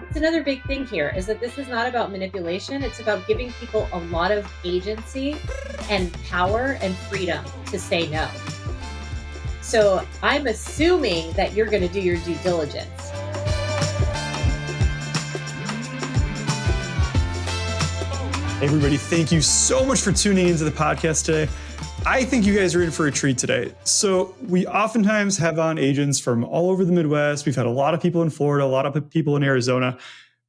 It's another big thing here is that this is not about manipulation. It's about giving people a lot of agency and power and freedom to say no. So I'm assuming that you're going to do your due diligence. Hey everybody, thank you so much for tuning into the podcast today. I think you guys are in for a treat today. So we oftentimes have on agents from all over the Midwest. We've had a lot of people in Florida, a lot of people in Arizona.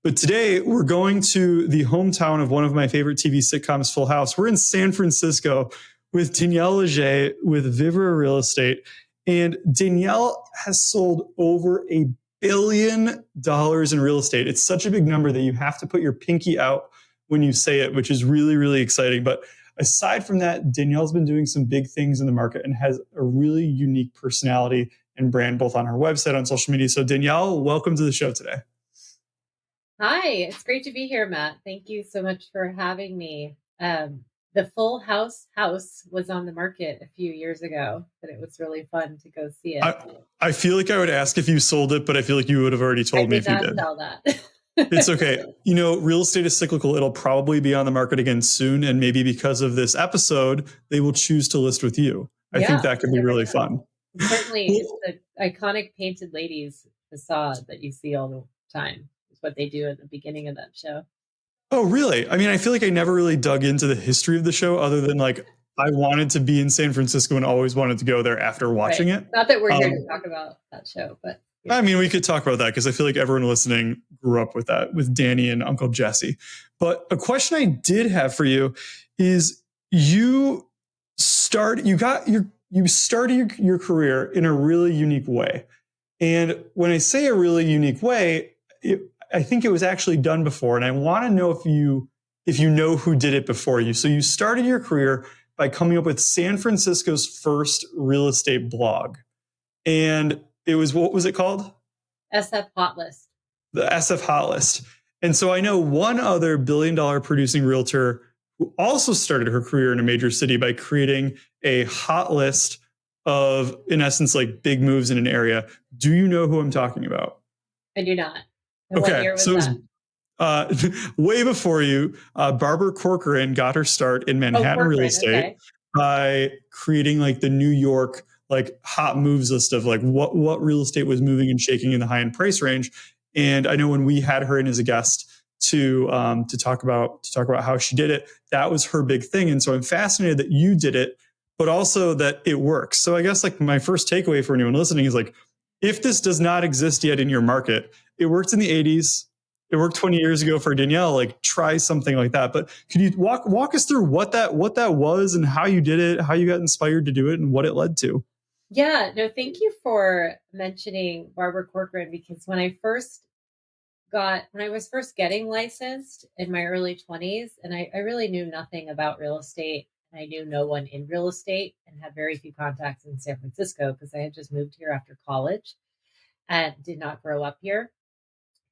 But today we're going to the hometown of one of my favorite TV sitcoms, Full House. We're in San Francisco with Danielle Lazier with Vivra Real Estate. And Danielle has sold over $1 billion in real estate. It's such a big number that you have to put your pinky out when you say it, which is really, really exciting. But aside from that, Danielle's been doing some big things in the market and has a really unique personality and brand, both on her website, on social media. So Danielle, welcome to the show today. Hi, it's great to be here, Matt. Thank you so much for having me. The Full House was on the market a few years ago, but it was really fun to go see it. I feel like I would ask if you sold it, but I feel like you would have already told me if you did. I did not sell that. It's okay. You know, real estate is cyclical. It'll probably be on the market again soon. And maybe because of this episode, they will choose to list with you. I think that could be really fun. Certainly, it's the iconic painted ladies facade that you see all the time. It's what they do at the beginning of that show. Oh, really? I mean, I feel like I never really dug into the history of the show other than like I wanted to be in San Francisco and always wanted to go there after watching it. Not that we're here to talk about that show, but yeah. I mean, we could talk about that because I feel like everyone listening grew up with that, with Danny and Uncle Jesse. But a question I did have for you is you started your career in a really unique way. And when I say a really unique way, I think it was actually done before. And I want to know if you know who did it before you. So you started your career by coming up with San Francisco's first real estate blog. And it was, what was it called? SF Hotlist. The SF Hotlist. And so I know one other $1 billion producing realtor who also started her career in a major city by creating a hot list of, in essence, like big moves in an area. Do you know who I'm talking about? I do not. And okay. What year was so that? It was way before you. Barbara Corcoran got her start in Manhattan real estate by creating like the New York like hot moves list of like what real estate was moving and shaking in the high end price range. And I know when we had her in as a guest to talk about how she did it, that was her big thing. And so I'm fascinated that you did it, but also that it works. So I guess like my first takeaway for anyone listening is like, if this does not exist yet in your market, it worked in the 80s. It worked 20 years ago for Danielle. Like, try something like that. But could you walk us through what that was and how you did it, how you got inspired to do it, and what it led to? Yeah, no, thank you for mentioning Barbara Corcoran, because when I was first getting licensed in my early 20s, and I really knew nothing about real estate. And I knew no one in real estate and had very few contacts in San Francisco because I had just moved here after college and did not grow up here.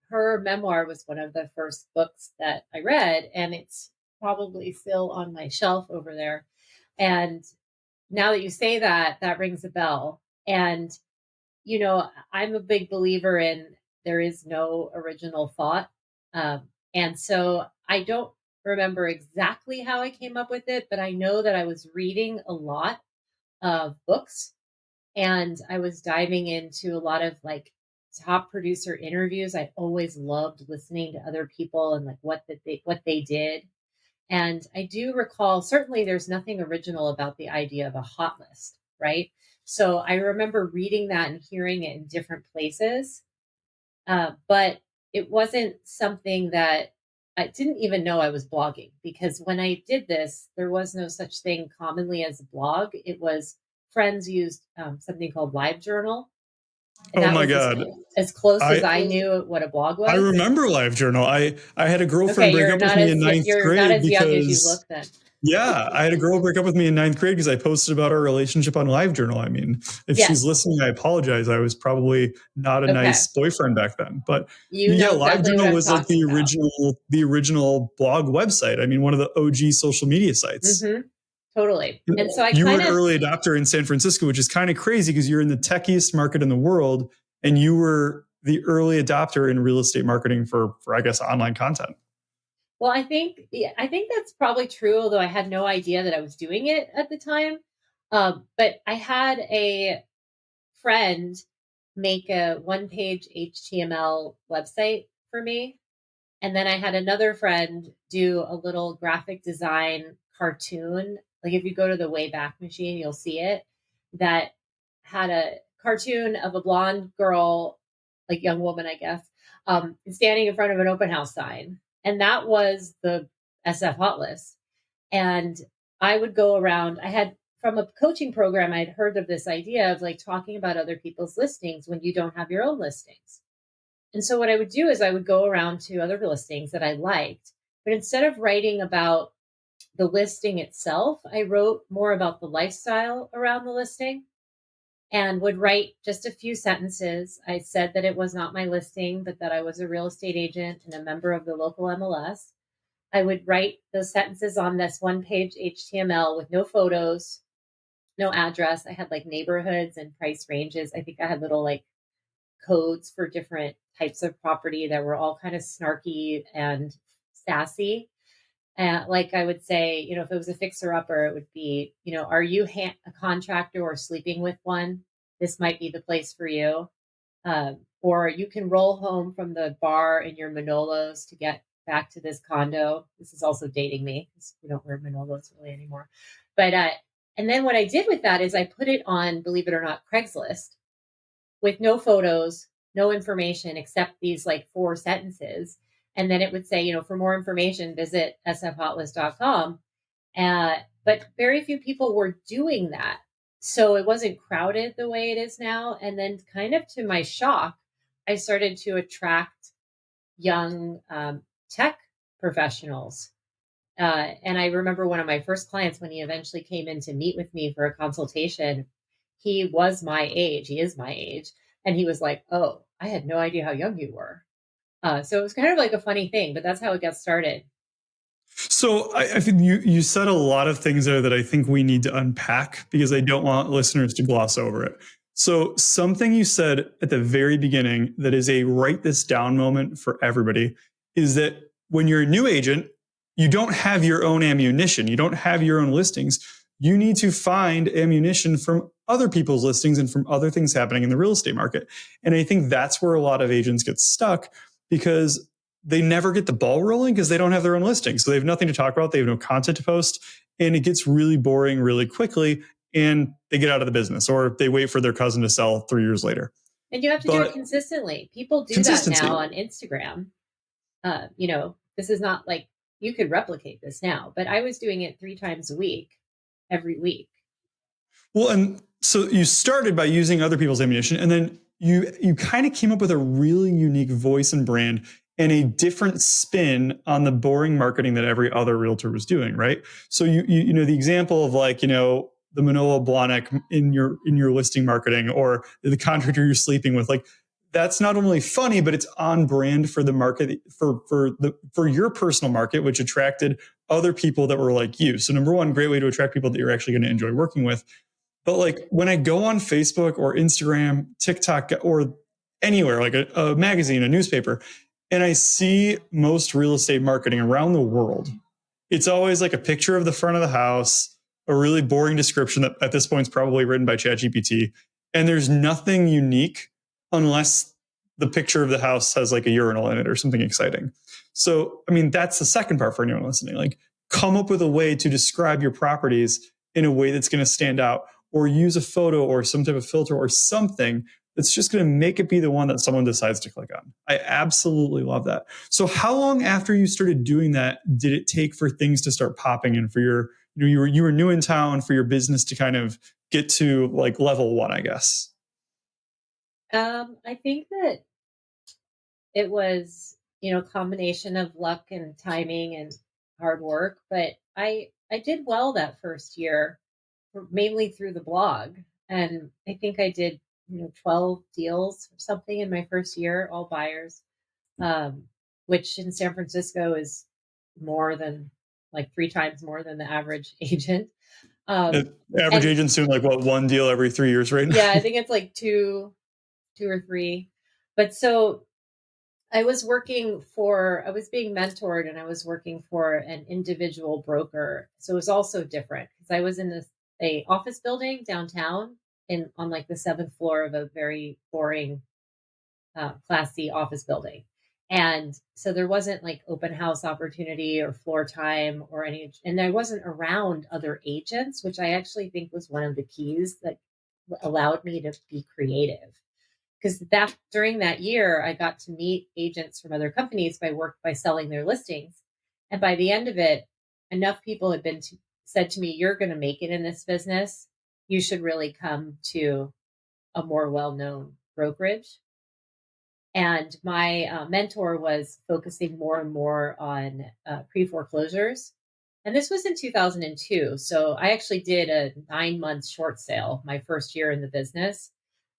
Her memoir was one of the first books that I read, and it's probably still on my shelf over there. And now that you say that, that rings a bell. And, you know, I'm a big believer in there is no original thought. And so I don't remember exactly how I came up with it, but I know that I was reading a lot of books and I was diving into a lot of like top producer interviews. I always loved listening to other people and like what they did. And I do recall, certainly there's nothing original about the idea of a hot list, right? So I remember reading that and hearing it in different places. But it wasn't something that I didn't even know I was blogging, because when I did this, there was no such thing commonly as a blog. It was friends used something called LiveJournal. Oh my God. As close as I knew what a blog was. I remember LiveJournal. I had a girlfriend break up with me in ninth grade. You're not as young as you look then. Yeah, I had a girl break up with me in ninth grade because I posted about our relationship on LiveJournal. I mean, if she's listening, I apologize. I was probably not a nice boyfriend back then. But LiveJournal was like the original blog website. I mean, one of the OG social media sites. Mm-hmm. Totally. And so you were an early adopter in San Francisco, which is kind of crazy because you're in the techiest market in the world and you were the early adopter in real estate marketing for I guess online content. Well, I think that's probably true, although I had no idea that I was doing it at the time. But I had a friend make a one-page HTML website for me. And then I had another friend do a little graphic design cartoon. Like if you go to the Wayback Machine, you'll see it. That had a cartoon of a blonde girl, like young woman, I guess, standing in front of an open house sign. And that was the SF Hot List. And I would go around. I had from a coaching program, I'd heard of this idea of like talking about other people's listings when you don't have your own listings. And so what I would do is I would go around to other listings that I liked, but instead of writing about the listing itself, I wrote more about the lifestyle around the listing and would write just a few sentences. I said that it was not my listing, but that I was a real estate agent and a member of the local MLS. I would write those sentences on this one page HTML with no photos, no address. I had like neighborhoods and price ranges. I think I had little like codes for different types of property that were all kind of snarky and sassy. Like I would say, if it was a fixer upper, it would be, are you a contractor or sleeping with one? This might be the place for you. Or you can roll home from the bar in your Manolos to get back to this condo. This is also dating me because we don't wear Manolos really anymore. But, and then what I did with that is I put it on, believe it or not, Craigslist with no photos, no information except these like 4 sentences. And then it would say, for more information, visit sfhotlist.com. But very few people were doing that. So it wasn't crowded the way it is now. And then, kind of to my shock, I started to attract young tech professionals. And I remember one of my first clients, when he eventually came in to meet with me for a consultation, he was my age. He is my age. And he was like, "Oh, I had no idea how young you were." So it was kind of like a funny thing, but that's how it got started. So I think you said a lot of things there that I think we need to unpack because I don't want listeners to gloss over it. So something you said at the very beginning that is a write this down moment for everybody is that when you're a new agent, you don't have your own ammunition. You don't have your own listings. You need to find ammunition from other people's listings and from other things happening in the real estate market. And I think that's where a lot of agents get stuck because they never get the ball rolling because they don't have their own listing. So they have nothing to talk about. They have no content to post. And it gets really boring really quickly. And they get out of the business or they wait for their cousin to sell 3 years later. And you have to do it consistently. People do that now on Instagram. This is not like you could replicate this now, but I was doing it 3 times a week, every week. Well, and so you started by using other people's ammunition, and then you kind of came up with a really unique voice and brand and a different spin on the boring marketing that every other realtor was doing, right? So you know the example of like, the Manolo Blahnik in your listing marketing or the contractor you're sleeping with, like that's not only funny, but it's on brand for the market for your personal market, which attracted other people that were like you. So number one, great way to attract people that you're actually going to enjoy working with. But like when I go on Facebook or Instagram, TikTok, or anywhere, like a magazine, a newspaper, and I see most real estate marketing around the world, it's always like a picture of the front of the house, a really boring description that at this point is probably written by ChatGPT. And there's nothing unique unless the picture of the house has like a urinal in it or something exciting. So, I mean, that's the second part for anyone listening. Like, come up with a way to describe your properties in a way that's going to stand out, or use a photo or some type of filter or something that's just going to make it be the one that someone decides to click on. I absolutely love that. So how long after you started doing that did it take for things to start popping and for your, you were new in town, for your business to kind of get to like level 1, I guess? I think that it was, a combination of luck and timing and hard work, but I did well that first year, mainly through the blog. And I think I did, 12 deals or something in my first year, all buyers, which in San Francisco is more than like 3 times more than the average agent. The average agent's doing like what, 1 deal every 3 years right now? Yeah, I think it's like two or three. But so I was being mentored and I was working for an individual broker. So it was also different because I was in a office building downtown on like the seventh floor of a very boring Class C office building. And so there wasn't like open house opportunity or floor time or any, and I wasn't around other agents, which I actually think was one of the keys that allowed me to be creative. Because that during that year, I got to meet agents from other companies by selling their listings. And by the end of it, enough people had said to me, "You're going to make it in this business. You should really come to a more well known brokerage." And my mentor was focusing more and more on pre foreclosures. And this was in 2002. So I actually did a 9 month short sale my first year in the business.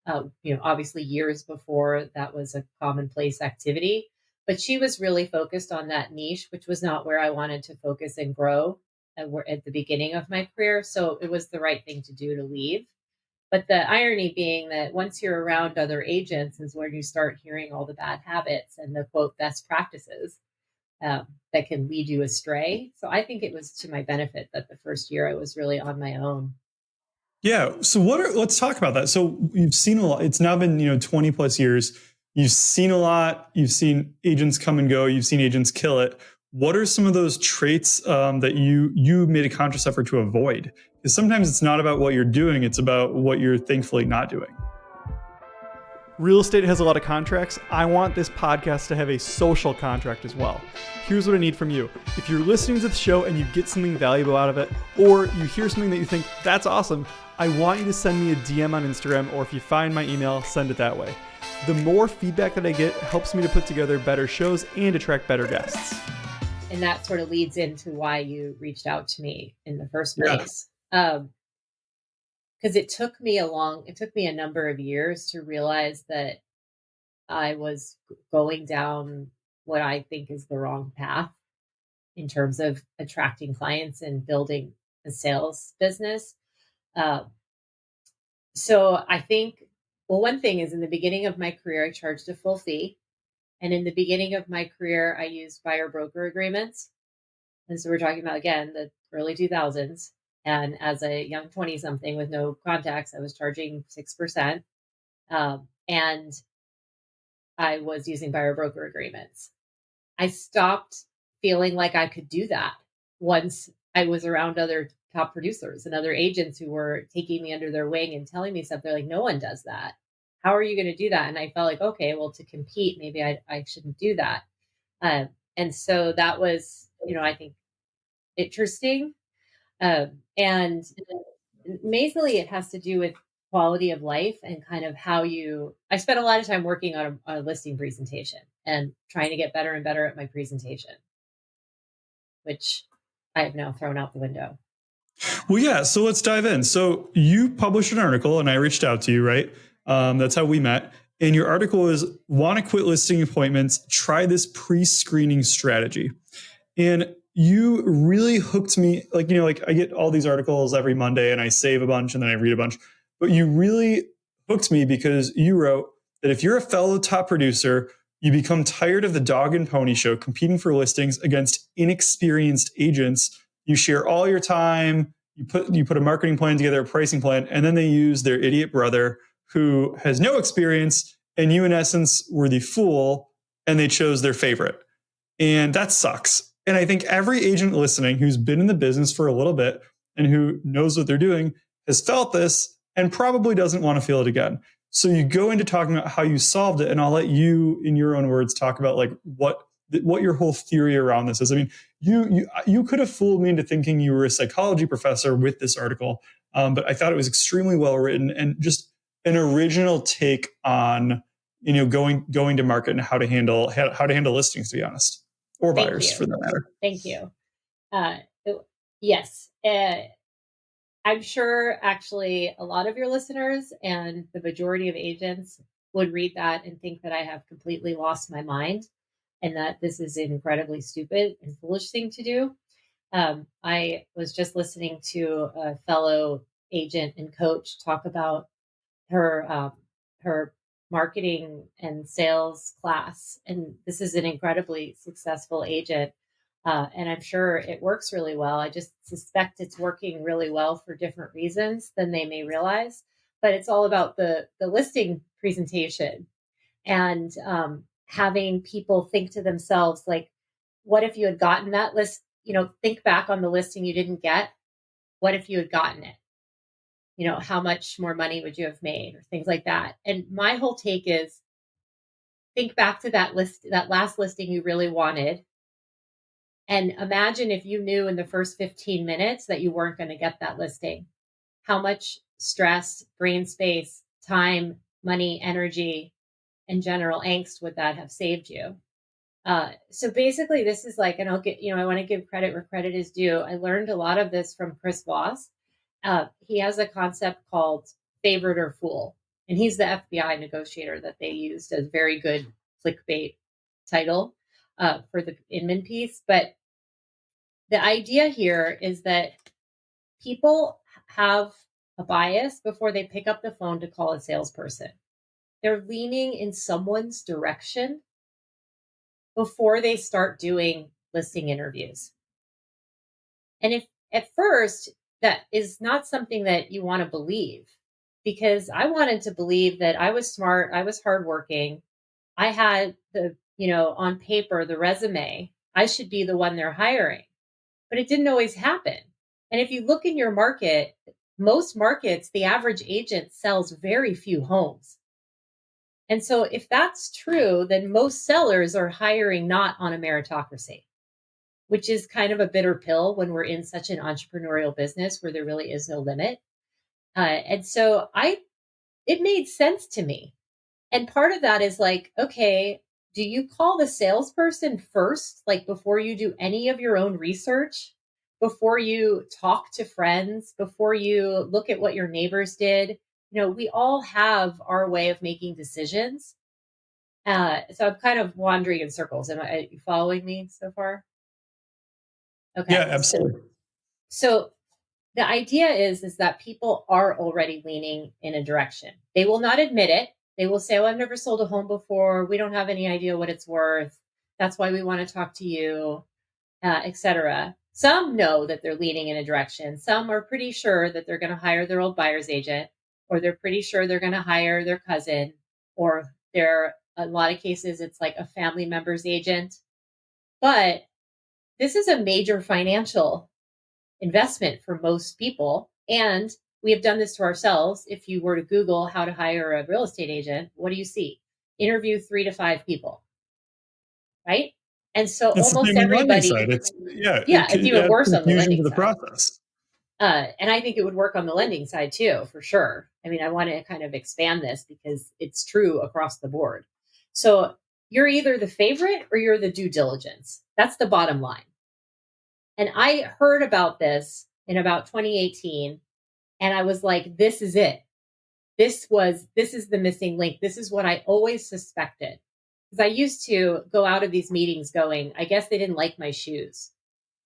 Obviously, years before that was a commonplace activity. But she was really focused on that niche, which was not where I wanted to focus and grow at the beginning of my career. So it was the right thing to do to leave. But the irony being that once you're around other agents is when you start hearing all the bad habits and the quote best practices that can lead you astray. So I think it was to my benefit that the first year I was really on my own. Yeah. So let's talk about that. So you've seen a lot. It's now been, 20 plus years. You've seen a lot. You've seen agents come and go. You've seen agents kill it. What are some of those traits that you made a conscious effort to avoid? Because sometimes it's not about what you're doing. It's about what you're thankfully not doing. Real estate has a lot of contracts. I want this podcast to have a social contract as well. Here's what I need from you. If you're listening to the show and you get something valuable out of it, or you hear something that you think, that's awesome, I want you to send me a DM on Instagram, or if you find my email, send it that way. The more feedback that I get helps me to put together better shows and attract better guests. And that sort of leads into why you reached out to me in the first Yeah. place. Because it took me a number of years to realize that I was going down what I think is the wrong path in terms of attracting clients and building a sales business. Um, so I think, well, one thing is in the beginning of my career, I charged a full fee. And in the beginning of my career, I used buyer broker agreements. And so we're talking about, again, the early 2000s. And as a young 20 something with no contacts, I was charging 6%. And I was using buyer broker agreements. I stopped feeling like I could do that once I was around other top producers and other agents who were taking me under their wing and telling me stuff. They're like, no one does that. How are you going to do that? And I felt like, okay, well, to compete, maybe I shouldn't do that. And so that was, I think interesting. And amazingly, it has to do with quality of life and kind of I spent a lot of time working on a listing presentation and trying to get better and better at my presentation, which I have now thrown out the window. Well, yeah. So let's dive in. So you published an article, and I reached out to you, right? That's how we met. And your article is "Want to Quit Listing Appointments? Try this pre-screening strategy." And you really hooked me. Like I get all these articles every Monday, and I save a bunch, and then I read a bunch. But you really hooked me because you wrote that if you're a fellow top producer, you become tired of the dog and pony show competing for listings against inexperienced agents. You share all your time. You put a marketing plan together, a pricing plan, and then they use their idiot brother who has no experience, and you in essence were the fool, and they chose their favorite. And that sucks. And I think every agent listening who's been in the business for a little bit and who knows what they're doing has felt this and probably doesn't want to feel it again. So you go into talking about how you solved it, and I'll let you, in your own words, talk about like what your whole theory around this is. I mean, you could have fooled me into thinking you were a psychology professor with this article, but I thought it was extremely well written and just an original take on going to market and how to handle listings, to be honest, or Thank buyers you. for that matter. Thank you. Uh, yes. I'm sure actually a lot of your listeners and the majority of agents would read that and think that I have completely lost my mind and that this is an incredibly stupid and foolish thing to do. I was just listening to a fellow agent and coach talk about her marketing and sales class, and this is an incredibly successful agent. And I'm sure it works really well. I just suspect it's working really well for different reasons than they may realize. But it's all about the listing presentation and having people think to themselves, like, what if you had gotten that list? Think back on the listing you didn't get. What if you had gotten it? How much more money would you have made, or things like that. And my whole take is, think back to that last listing you really wanted, and imagine if you knew in the first 15 minutes that you weren't going to get that listing. How much stress, brain space, time, money, energy, and general angst would that have saved you? So basically, this is like, and I want to give credit where credit is due. I learned a lot of this from Chris Voss. He has a concept called favorite or fool, and he's the FBI negotiator that they used as very good clickbait title for the Inman piece. But the idea here is that people have a bias before they pick up the phone to call a salesperson. They're leaning in someone's direction before they start doing listing interviews. And if at first that is not something that you want to believe, because I wanted to believe that I was smart, I was hardworking, I had on paper, the resume, I should be the one they're hiring. But it didn't always happen. And if you look in your market, most markets, the average agent sells very few homes. And so if that's true, then most sellers are hiring not on a meritocracy, which is kind of a bitter pill when we're in such an entrepreneurial business where there really is no limit. And so it made sense to me. And part of that is like, okay, do you call the salesperson first, like before you do any of your own research, before you talk to friends, before you look at what your neighbors did? We all have our way of making decisions. So I'm kind of wandering in circles. Are you following me so far? Yeah, Okay. absolutely. So the idea is that people are already leaning in a direction. They will not admit it. They will say, "Oh, I've never sold a home before. We don't have any idea what it's worth. That's why we want to talk to you," etc. Some know that they're leaning in a direction. Some are pretty sure that they're going to hire their old buyer's agent, or they're pretty sure they're going to hire their cousin, or they're, a lot of cases, it's like a family member's agent. But this is a major financial investment for most people. And we have done this to ourselves. If you were to Google how to hire a real estate agent, what do you see? Interview 3 to 5 people, right? And so It's the almost same on the lending everybody, side. yeah, it's It even adds worse on the confusion to lending the side. process. And I think it would work on the lending side too, for sure. I mean, I want to kind of expand this because it's true across the board. So you're either the favorite or you're the due diligence. That's the bottom line. And I heard about this in about 2018, and I was like, this is it. This is the missing link. This is what I always suspected. Because I used to go out of these meetings going, I guess they didn't like my shoes.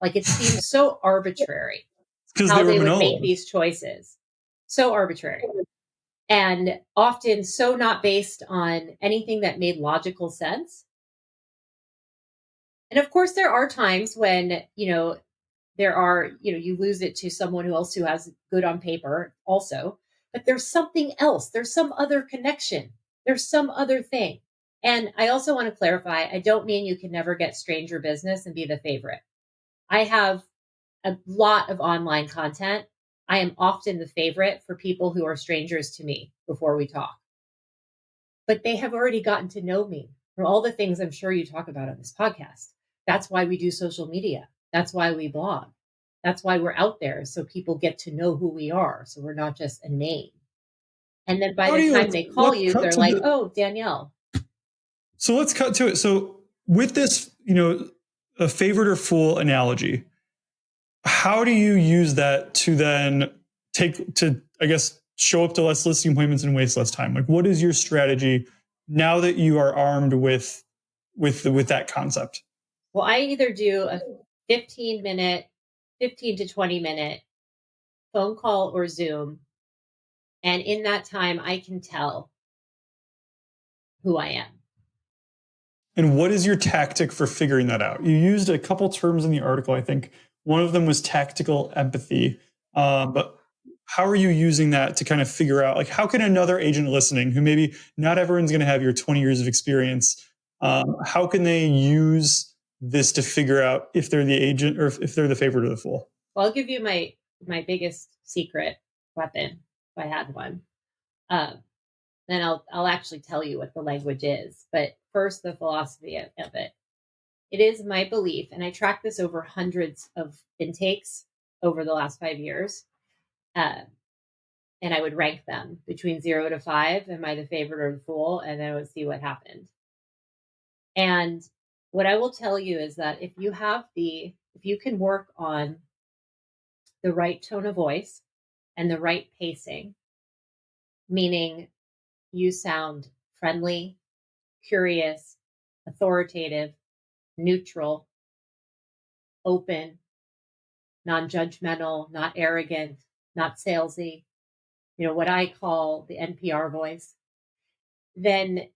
Like, it seemed so arbitrary Because how they were they would make vanilla. these choices. So arbitrary. And often so not based on anything that made logical sense. And of course, there are times when, you lose it to someone else who has good on paper also, but there's something else. There's some other connection. There's some other thing. And I also want to clarify, I don't mean you can never get stranger business and be the favorite. I have a lot of online content. I am often the favorite for people who are strangers to me before we talk. But they have already gotten to know me from all the things I'm sure you talk about on this podcast. That's why we do social media. That's why we blog. That's why we're out there, so people get to know who we are. So we're not just a name. And then by the time they call you, they're like, "Oh, Danielle." So let's cut to it. So with this, a favorite or fool analogy, how do you use that to then I guess, show up to less listing appointments and waste less time? Like, what is your strategy now that you are armed with that concept? Well, I either do a 15 to 20-minute phone call or Zoom. And in that time, I can tell who I am. And what is your tactic for figuring that out? You used a couple terms in the article. I think one of them was tactical empathy. But how are you using that to kind of figure out, like, how can another agent listening, who maybe not everyone's going to have your 20 years of experience, how can they use this to figure out if they're the agent or if they're the favorite or the fool? Well, I'll give you my biggest secret weapon, if I had one. Then I'll actually tell you what the language is. But first, the philosophy of it. It is my belief, and I track this over hundreds of intakes over the last 5 years. And I would rank them between 0 to 5. Am I the favorite or the fool? And then I would see what happened. And what I will tell you is that if you can work on the right tone of voice and the right pacing, meaning you sound friendly, curious, authoritative, neutral, open, non-judgmental, not arrogant, not salesy, what I call the NPR voice, then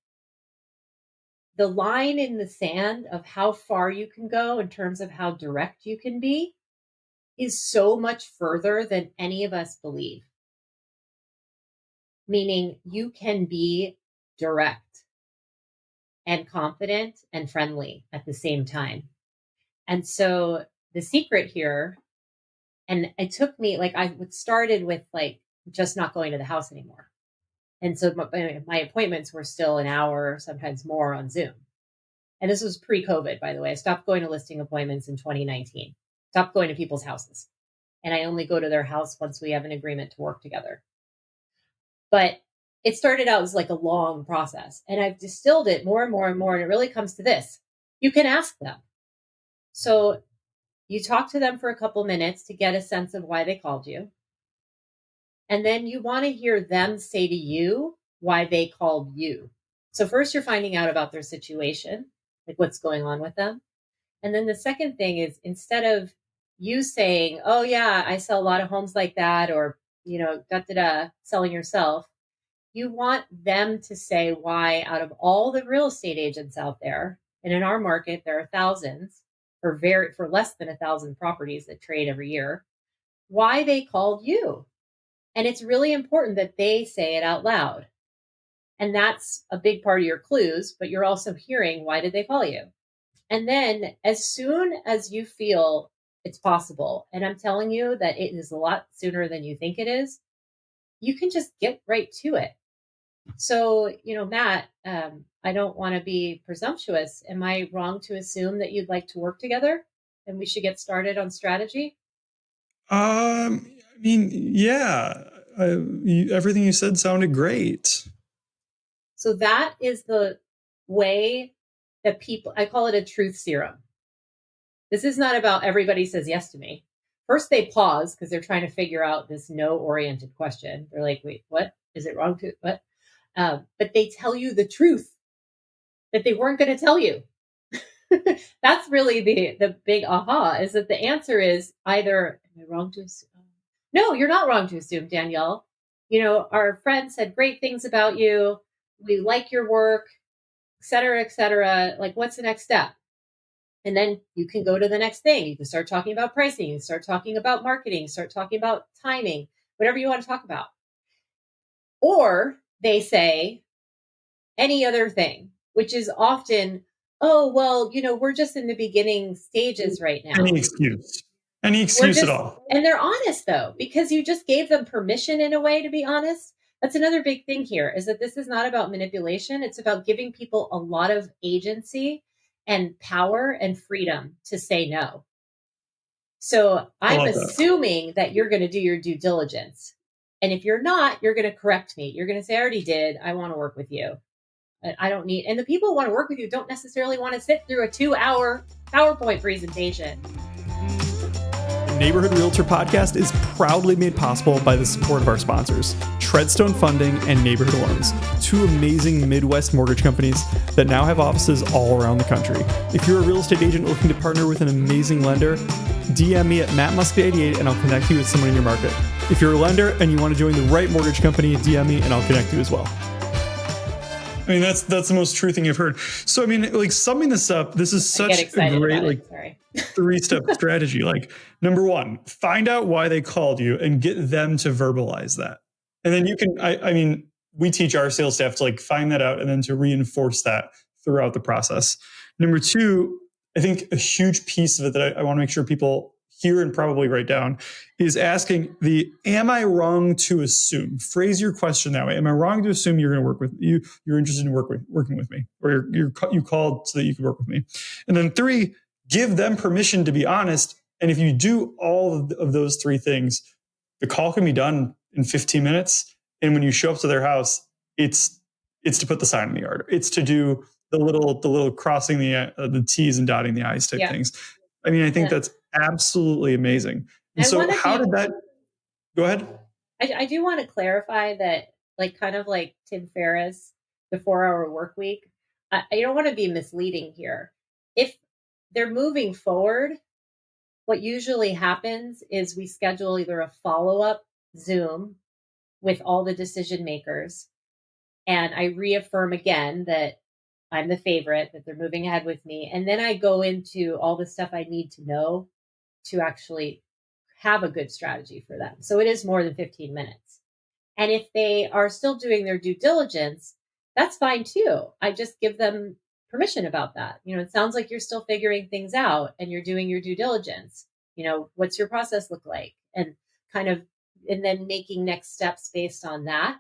the line in the sand of how far you can go in terms of how direct you can be is so much further than any of us believe. Meaning you can be direct and confident and friendly at the same time. And so the secret here, and it took me, I started with just not going to the house anymore. And so my appointments were still an hour, sometimes more on Zoom. And this was pre-COVID, by the way. I stopped going to listing appointments in 2019, stopped going to people's houses. And I only go to their house once we have an agreement to work together. But it started out as a long process. And I've distilled it more and more and more. And it really comes to this. You can ask them. So you talk to them for a couple minutes to get a sense of why they called you. And then you want to hear them say to you why they called you. So first you're finding out about their situation, what's going on with them. And then the second thing is, instead of you saying, oh yeah, I sell a lot of homes like that, or, selling yourself, you want them to say why, out of all the real estate agents out there, and in our market, there are thousands for less than 1,000 properties that trade every year, why they called you. And it's really important that they say it out loud. And that's a big part of your clues, but you're also hearing, why did they call you? And then as soon as you feel it's possible, and I'm telling you that it is a lot sooner than you think it is, you can just get right to it. So, Matt, I don't want to be presumptuous. Am I wrong to assume that you'd like to work together and we should get started on strategy? Yeah, everything you said sounded great. So that is the way that I call it a truth serum. This is not about everybody says yes to me. First, they pause because they're trying to figure out this no-oriented question. They're like, wait, what? Is it wrong to, what? But they tell you the truth that they weren't going to tell you. That's really the big aha, is that the answer is either, am I wrong to assume? No, you're not wrong to assume, Danielle. Our friend said great things about you. We like your work, et cetera, et cetera. What's the next step? And then you can go to the next thing. You can start talking about pricing. You can start talking about marketing, start talking about timing, whatever you want to talk about. Or they say any other thing, which is often, oh, well, we're just in the beginning stages right now. Any excuse at all. And they're honest, though, because you just gave them permission in a way to be honest. That's another big thing here, is that this is not about manipulation. It's about giving people a lot of agency and power and freedom to say no. So I'm assuming that you're going to do your due diligence. And if you're not, you're going to correct me. You're going to say, I already did. I want to work with you. I don't need, and the people who want to work with you don't necessarily want to sit through a 2-hour PowerPoint presentation. Neighborhood Realtor Podcast is proudly made possible by the support of our sponsors, Treadstone Funding and Neighborhood Loans, two amazing Midwest mortgage companies that now have offices all around the country. If you're a real estate agent looking to partner with an amazing lender, DM me at mattmusket88 and I'll connect you with someone in your market. If you're a lender and you want to join the right mortgage company, DM me and I'll connect you as well. I mean, that's the most true thing I've heard. So, I mean, like summing this up, this is I get such a excited great, about like it. Sorry. 3-step strategy. Like, number one, find out why they called you and get them to verbalize that. And then you can, I mean, we teach our sales staff to like find that out and then to reinforce that throughout the process. Number two, I think a huge piece of it that I want to make sure people hear and probably write down is asking am I wrong to assume? Phrase your question that way. Am I wrong to assume you're going to work with you? You're interested in working with me, or you called so that you could work with me. And then three, give them permission to be honest. And if you do all of those three things, the call can be done in 15 minutes. And when you show up to their house, it's to put the sign in the yard. It's to do the little crossing the T's and dotting the I's type things. I mean, I think that's absolutely amazing. And so how did that go ahead? I do want to clarify that, like, kind of like Tim Ferriss, the 4-hour work week. I don't want to be misleading here. If they're moving forward, what usually happens is we schedule either a follow-up Zoom with all the decision makers. And I reaffirm again that I'm the favorite, that they're moving ahead with me. And then I go into all the stuff I need to know to actually have a good strategy for them. So it is more than 15 minutes. And if they are still doing their due diligence, that's fine too. I just give them permission about that. It sounds like you're still figuring things out and you're doing your due diligence. What's your process look like? And then making next steps based on that.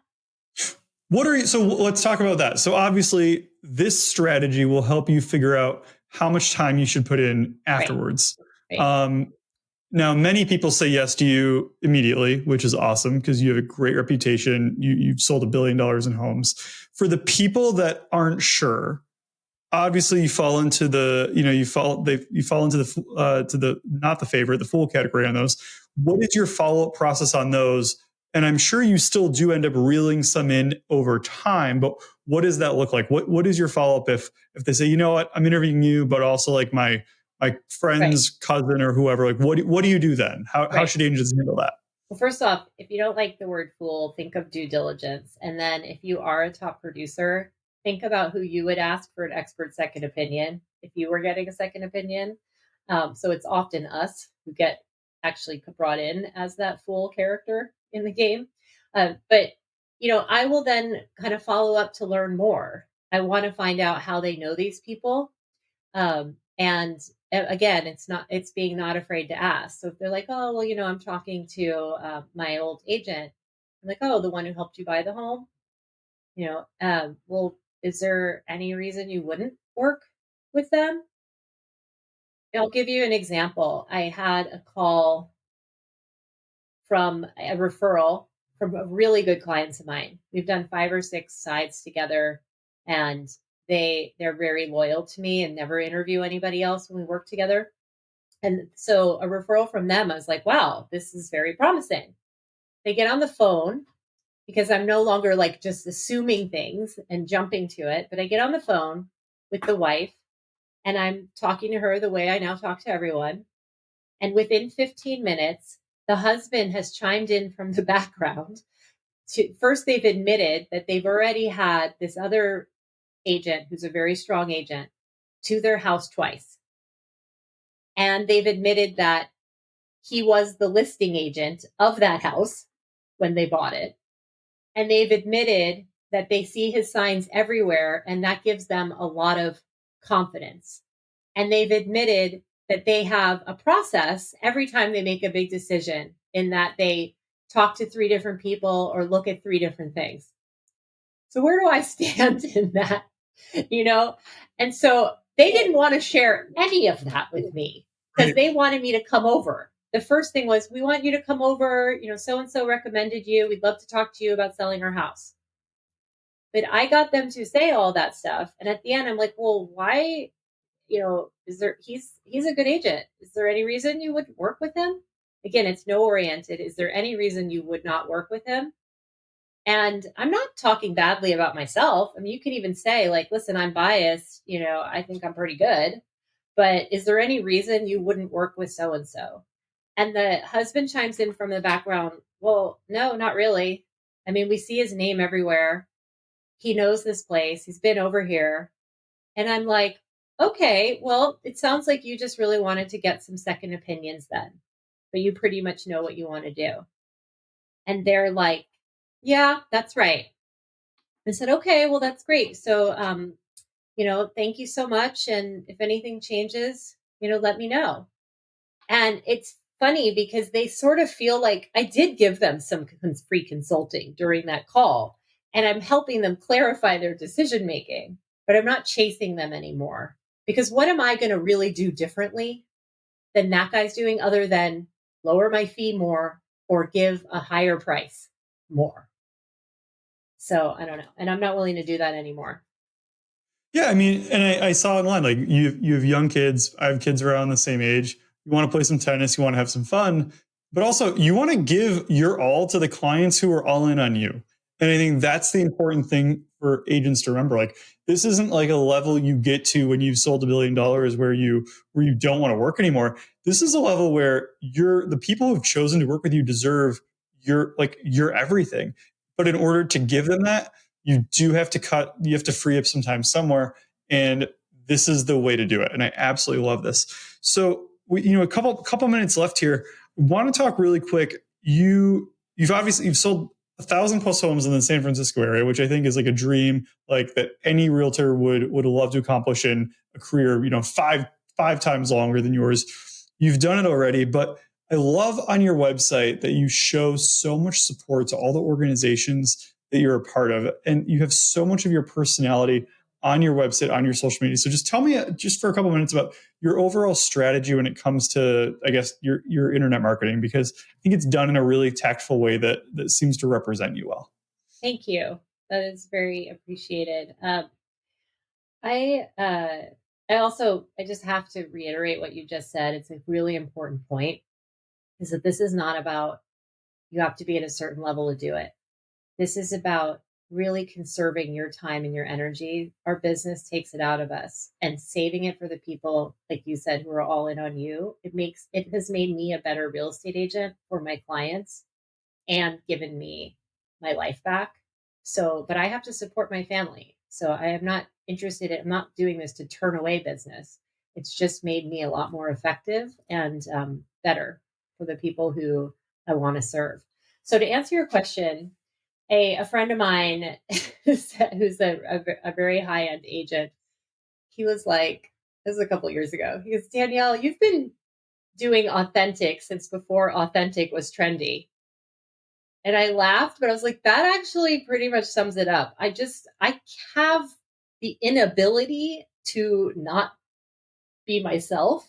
So let's talk about that. So obviously this strategy will help you figure out how much time you should put in afterwards. Right. Now, many people say yes to you immediately, which is awesome because you have a great reputation. You've sold $1 billion in homes. For the people that aren't sure, obviously you fall into the not the favorite, the fool category on those. What is your follow-up process on those? And I'm sure you still do end up reeling some in over time, but what does that look like? What is your follow-up if they say, you know what, I'm interviewing you, but also like my friend's cousin or whoever, like what do you do then? How should agents handle that? Well, first off, if you don't like the word fool, think of due diligence. And then if you are a top producer, think about who you would ask for an expert second opinion if you were getting a second opinion. So it's often us who get actually brought in as that fool character in the game. But I will then kind of follow up to learn more. I want to find out how they know these people. And again, it's being not afraid to ask. So if they're like, oh, well, I'm talking to my old agent. I'm like, oh, the one who helped you buy the home. Well, is there any reason you wouldn't work with them? I'll give you an example. I had a call from a referral from a really good clients of mine. We've done 5 or 6 sides together, and they're very loyal to me and never interview anybody else when we work together. And so a referral from them, I was like, wow, this is very promising. They get on the phone because I'm no longer like just assuming things and jumping to it, but I get on the phone with the wife and I'm talking to her the way I now talk to everyone. And within 15 minutes, the husband has chimed in from the background. First, they've admitted that they've already had this other agent, who's a very strong agent, to their house twice. And they've admitted that he was the listing agent of that house when they bought it. And they've admitted that they see his signs everywhere, and that gives them a lot of confidence. And they've admitted that they have a process every time they make a big decision, in that they talk to 3 different people or look at 3 different things. So where do I stand in that? And so they didn't want to share any of that with me because they wanted me to come over. The first thing was, we want you to come over. So-and-so recommended you. We'd love to talk to you about selling our house. But I got them to say all that stuff. And at the end, I'm like, well, why, he's a good agent. Is there any reason you wouldn't work with him? Again, it's no oriented. Is there any reason you would not work with him? And I'm not talking badly about myself. I mean, you can even say like, listen, I'm biased. I think I'm pretty good, but is there any reason you wouldn't work with so-and-so? And the husband chimes in from the background. Well, no, not really. I mean, we see his name everywhere. he knows this place. He's been over here. And I'm like, okay, well, it sounds like you just really wanted to get some second opinions then, but you pretty much know what you want to do. And they're like, yeah, that's right. I said, okay, well, that's great. So, thank you so much. And if anything changes, let me know. And it's funny because they sort of feel like I did give them some free consulting during that call, and I'm helping them clarify their decision making, but I'm not chasing them anymore. Because what am I going to really do differently than that guy's doing other than lower my fee more or give a higher price more? So I don't know. And I'm not willing to do that anymore. Yeah, I mean, and I saw online like you have young kids. I have kids around the same age. You want to play some tennis, you want to have some fun, but also you want to give your all to the clients who are all in on you. And I think that's the important thing for agents to remember. Like this isn't like a level you get to when you've sold $1 billion where you don't want to work anymore. This is a level where the people who've chosen to work with you deserve your everything. But in order to give them that, you have to free up some time somewhere. And this is the way to do it. And I absolutely love this. So a couple minutes left here. Want to talk really quick. You've sold 1,000+ homes in the San Francisco area, which I think is like a dream, like that any realtor would love to accomplish in a career, five times longer than yours. You've done it already, but I love on your website that you show so much support to all the organizations that you're a part of. And you have so much of your personality on your website, on your social media. So just tell me just for a couple of minutes about your overall strategy when it comes to, I guess, your internet marketing, because I think it's done in a really tactful way that seems to represent you well. Thank you. That is very appreciated. I just have to reiterate what you just said. It's a really important point, is that this is not about you have to be at a certain level to do it. This is about really conserving your time and your energy. Our business takes it out of us, and saving it for the people, like you said, who are all in on you. It has made me a better real estate agent for my clients and given me my life back. So, but I have to support my family. So I am not I'm not doing this to turn away business. It's just made me a lot more effective and better for the people who I want to serve. So to answer your question, a friend of mine who's a very high end agent, he was like, this was a couple years ago. He goes, Danielle, you've been doing authentic since before authentic was trendy. And I laughed, but I was like, that actually pretty much sums it up. I have the inability to not be myself.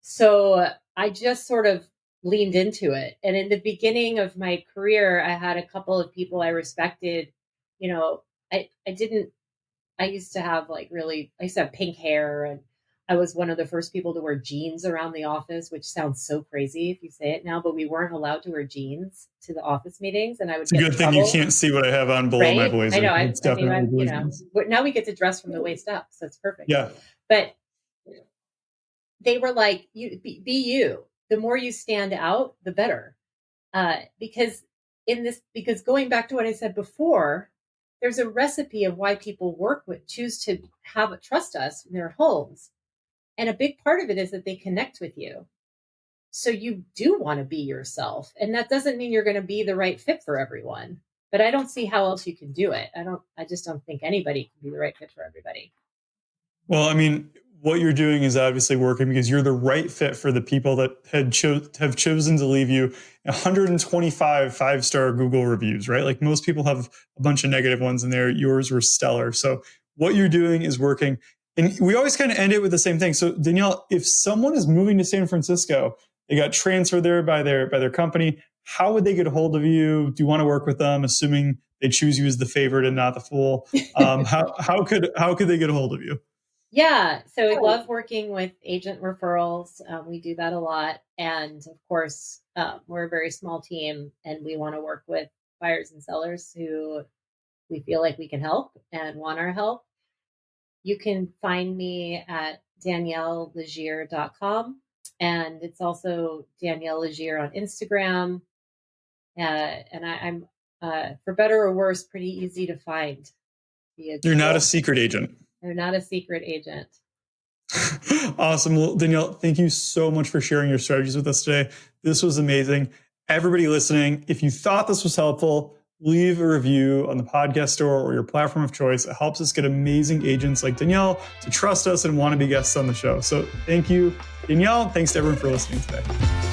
So I just sort of leaned into it. And in the beginning of my career, I had a couple of people I respected. I used to have I used to have pink hair, and I was one of the first people to wear jeans around the office, which sounds so crazy if you say it now, but we weren't allowed to wear jeans to the office meetings, and I would It's a get in good thing you trouble. can't see what I have on below my Right? I blazer. know. It's definitely blue jeans. But now we get to dress from the waist up, so it's perfect. Yeah. But they were like, "You be you. The more you stand out, the better." Because going back to what I said before, there's a recipe of why people choose to trust us in their homes, and a big part of it is that they connect with you. So you do want to be yourself, and that doesn't mean you're going to be the right fit for everyone. But I don't see how else you can do it. I just don't think anybody can be the right fit for everybody. Well, I mean, what you're doing is obviously working because you're the right fit for the people that have chosen to leave you 125 5-star Google reviews, right? Like most people have a bunch of negative ones in there. Yours were stellar. So what you're doing is working. And we always kind of end it with the same thing. So Danielle, if someone is moving to San Francisco, they got transferred there by their company, how would they get a hold of you? Do you want to work with them, assuming they choose you as the favorite and not the fool? How could they get a hold of you? Yeah. So we love working with agent referrals. We do that a lot. And of course, we're a very small team, and we want to work with buyers and sellers who we feel like we can help and want our help. You can find me at daniellelazier.com. And it's also Danielle Lazier on Instagram. And I'm, for better or worse, pretty easy to find. be a You're not tool. a secret agent. They're not a secret agent. Awesome. Well, Danielle, thank you so much for sharing your strategies with us today. This was amazing. Everybody listening, if you thought this was helpful, leave a review on the podcast store or your platform of choice. It helps us get amazing agents like Danielle to trust us and want to be guests on the show. So thank you, Danielle. Thanks to everyone for listening today.